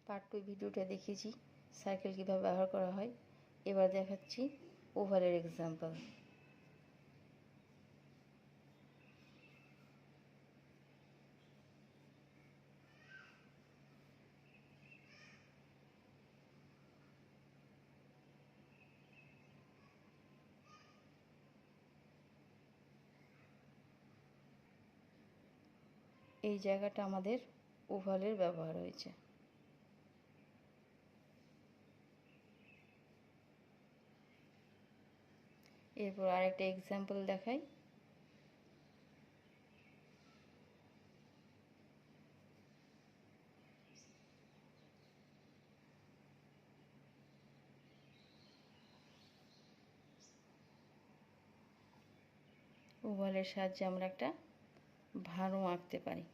Part 2 ভিডিওটা দেখিয়েছি circle কীভাবে ব্যবহার করা হয়। এবার দেখাচ্ছি ওভালের এক্সাম্পল। এই জায়গাটা আমাদের ওভালের ব্যবহার হয়েছে। এরপর আরেকটা এক্সাম্পল দেখাই। ওভালের সাহায্যে আমরা একটা ভাঁড়ও আঁকতে পারি।